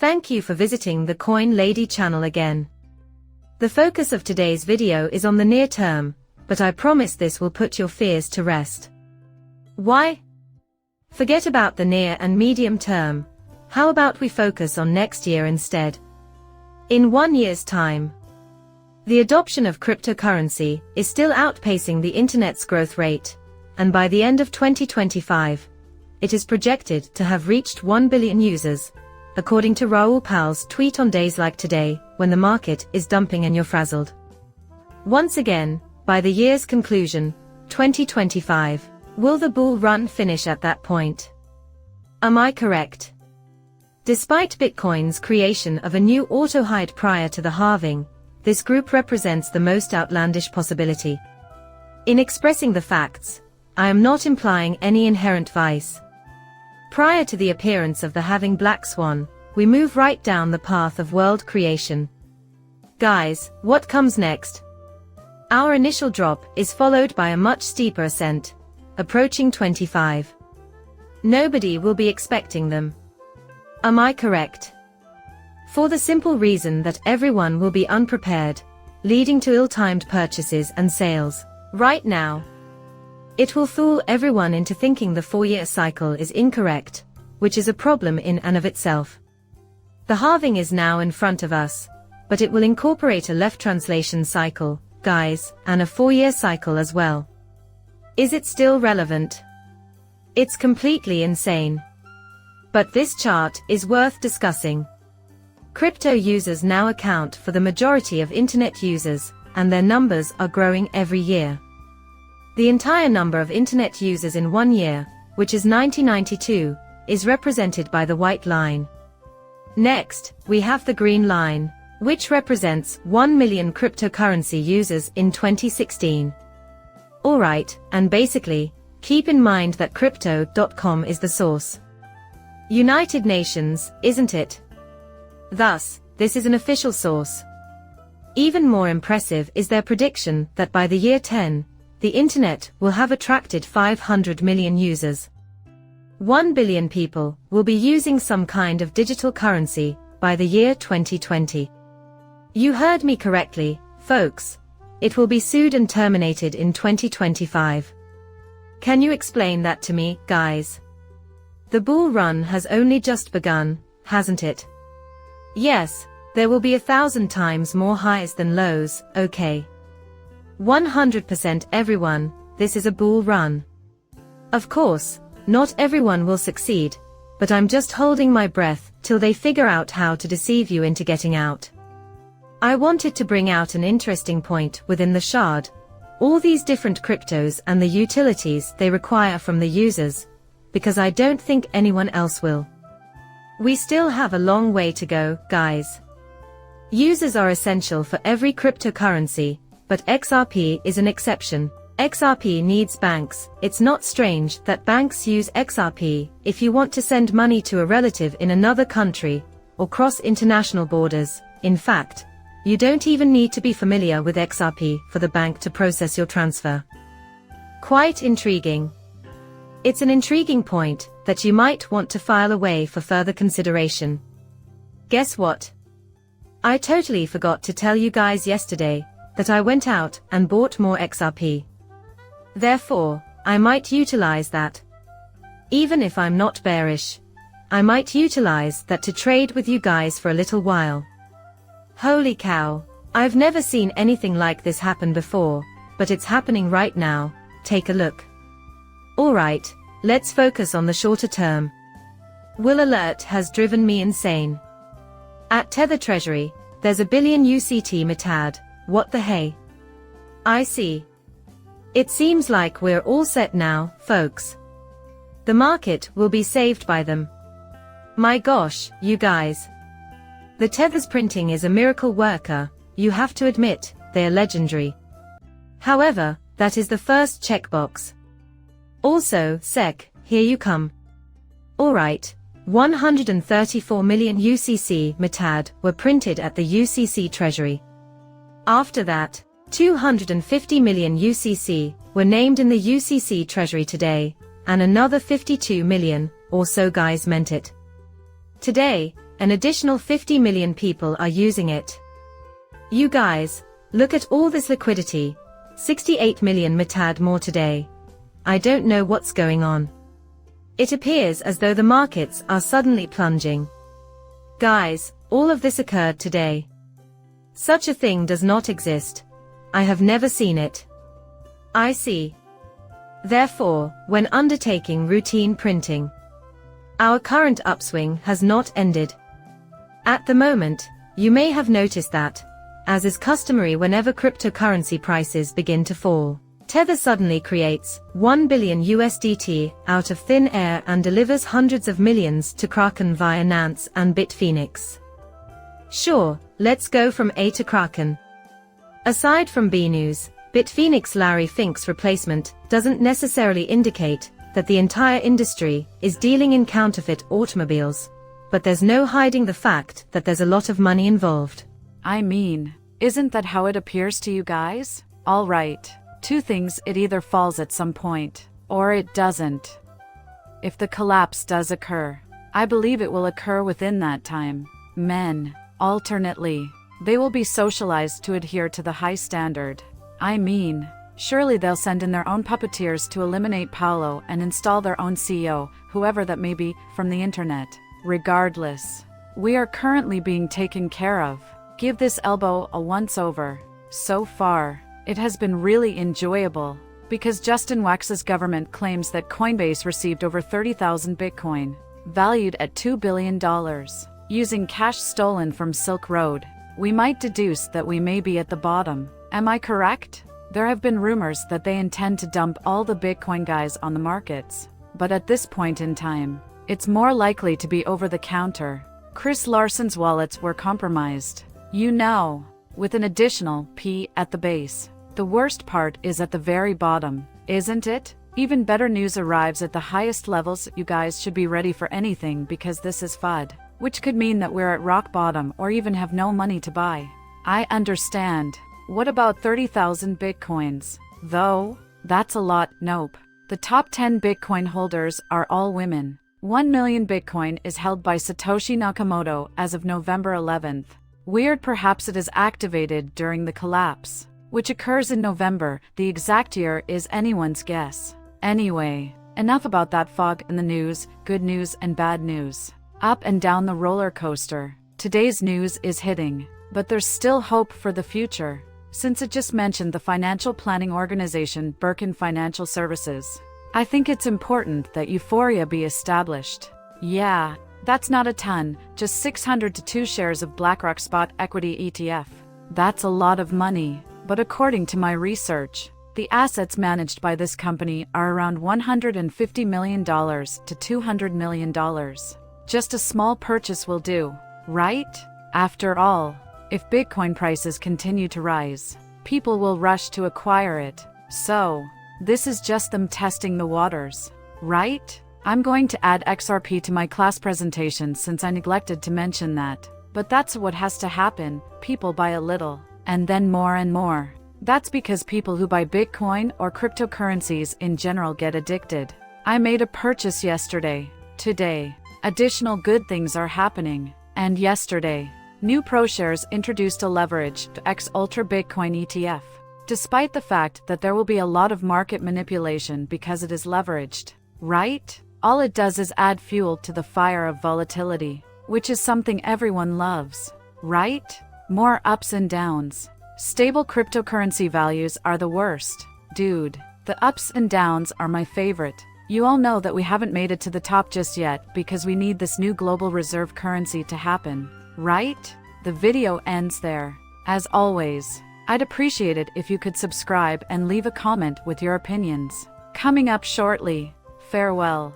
Thank you for visiting the Coin Lady channel again. The focus of today's video is on the near term, but I promise this will put your fears to rest. Why? Forget about the near and medium term. How about we focus on next year instead? In 1 year's time, the adoption of cryptocurrency is still outpacing the internet's growth rate, and by the end of 2025, it is projected to have reached 1 billion users, according to Raoul Pal's tweet on days like today, when the market is dumping and you're frazzled. Once again, by the year's conclusion, 2025, will the bull run finish at that point? Am I correct? Despite Bitcoin's creation of a new auto-hide prior to the halving, this group represents the most outlandish possibility. In expressing the facts, I am not implying any inherent vice. Prior to the appearance of the halving black swan, we move right down the path of world creation. Guys, what comes next? Our initial drop is followed by a much steeper ascent, approaching 25. Nobody will be expecting them. Am I correct? For the simple reason that everyone will be unprepared, leading to ill-timed purchases and sales, right now. It will fool everyone into thinking the 4-year cycle is incorrect, which is a problem in and of itself. The halving is now in front of us, but it will incorporate a left translation cycle, guys, and a 4-year cycle as well. Is it still relevant? It's completely insane. But this chart is worth discussing. Crypto users now account for the majority of internet users, and their numbers are growing every year. The entire number of internet users in 1 year, which is 1992, is represented by the white line. Next, we have the green line, which represents 1 million cryptocurrency users in 2016. Alright, and basically, keep in mind that crypto.com is the source. United Nations, isn't it? Thus, this is an official source. Even more impressive is their prediction that by the year 10, the internet will have attracted 500 million users. 1 billion people will be using some kind of digital currency by the year 2020. You heard me correctly, folks. It will be sued and terminated in 2025. Can you explain that to me, guys? The bull run has only just begun, hasn't it? Yes, there will be 1,000 times more highs than lows, okay. 100% everyone, this is a bull run. Of course, not everyone will succeed, but I'm just holding my breath till they figure out how to deceive you into getting out. I wanted to bring out an interesting point within the shard, all these different cryptos and the utilities they require from the users, because I don't think anyone else will. We still have a long way to go, guys. Users are essential for every cryptocurrency, but XRP is an exception. XRP needs banks. It's not strange that banks use XRP if you want to send money to a relative in another country, or cross international borders. In fact, you don't even need to be familiar with XRP for the bank to process your transfer. Quite intriguing. It's an intriguing point that you might want to file away for further consideration. Guess what? I totally forgot to tell you guys yesterday that I went out and bought more XRP. Therefore, I might utilize that. Even if I'm not bearish, I might utilize that to trade with you guys for a little while. Holy cow, I've never seen anything like this happen before, but it's happening right now. Take a look. Alright, let's focus on the shorter term. Will alert has driven me insane. At Tether Treasury, there's a billion UCT MITAD. What the hey? I see. It seems like we're all set now, folks. The market will be saved by them. My gosh, you guys. The Tether's printing is a miracle worker, you have to admit, they are legendary. However, that is the first checkbox. Also, SEC, here you come. Alright, 134 million UCC MITAD were printed at the UCC Treasury. After that, 250 million UCC were named in the UCC Treasury today, and another 52 million or so guys meant it. Today, An additional 50 million people are using it. You guys, look at all this liquidity. 68 million mitad more today. I don't know what's going on. It appears as though the markets are suddenly plunging. Guys, all of this occurred today. Such a thing does not exist. I have never seen it. I see. Therefore, when undertaking routine printing, our current upswing has not ended. At the moment, you may have noticed that, as is customary whenever cryptocurrency prices begin to fall, Tether suddenly creates $1 billion USDT out of thin air and delivers hundreds of millions to Kraken via Nance and Bitphoenix. Sure, let's go from A to Kraken. Aside from B news, Bitphoenix Larry Fink's replacement doesn't necessarily indicate that the entire industry is dealing in counterfeit automobiles, but there's no hiding the fact that there's a lot of money involved. I mean, isn't that how it appears to you guys? All right. Two things: it either falls at some point, or it doesn't. If the collapse does occur, I believe it will occur within that time. Men, alternately, they will be socialized to adhere to the high standard. I mean, surely they'll send in their own puppeteers to eliminate Paolo and install their own CEO, whoever that may be, from the internet. Regardless, we are currently being taken care of. Give this elbow a once-over. So far, it has been really enjoyable, because Justin Wax's government claims that Coinbase received over 30,000 Bitcoin, valued at $2 billion, using cash stolen from Silk Road. We might deduce that we may be at the bottom. Am I correct? There have been rumors that they intend to dump all the Bitcoin guys on the markets, but at this point in time, it's more likely to be over the counter. Chris Larson's wallets were compromised, you know, with an additional P at the base. The worst part is at the very bottom, isn't it? Even better news arrives at the highest levels. You guys should be ready for anything, because this is FUD, which could mean that we're at rock bottom or even have no money to buy. I understand. What about 30,000 Bitcoins? Though, that's a lot. Nope. The top 10 Bitcoin holders are all women. 1 million Bitcoin is held by Satoshi Nakamoto as of November 11th. Weird, perhaps it is activated during the collapse, which occurs in November. The exact year is anyone's guess. Anyway, enough about that fog in the news. Good news and bad news. Up and down the roller coaster. Today's news is hitting, but there's still hope for the future, since it just mentioned the financial planning organization Birkin Financial Services. I think it's important that euphoria be established. Yeah, that's not a ton, just 602 shares of BlackRock Spot Equity ETF. That's a lot of money, but according to my research, the assets managed by this company are around $150 million to $200 million. Just a small purchase will do, right? After all, if Bitcoin prices continue to rise, people will rush to acquire it. So, this is just them testing the waters, right? I'm going to add XRP to my class presentation since I neglected to mention that. But that's what has to happen. People buy a little, and then more and more. That's because people who buy Bitcoin or cryptocurrencies in general get addicted. I made a purchase yesterday. Today, additional good things are happening. And yesterday, new ProShares introduced a leveraged X Ultra Bitcoin ETF. Despite the fact that there will be a lot of market manipulation because it is leveraged, right? All it does is add fuel to the fire of volatility, which is something everyone loves, right? More ups and downs. Stable cryptocurrency values are the worst. Dude, the ups and downs are my favorite. You all know that we haven't made it to the top just yet because we need this new global reserve currency to happen, right? The video ends there. As always, I'd appreciate it if you could subscribe and leave a comment with your opinions. Coming up shortly. Farewell.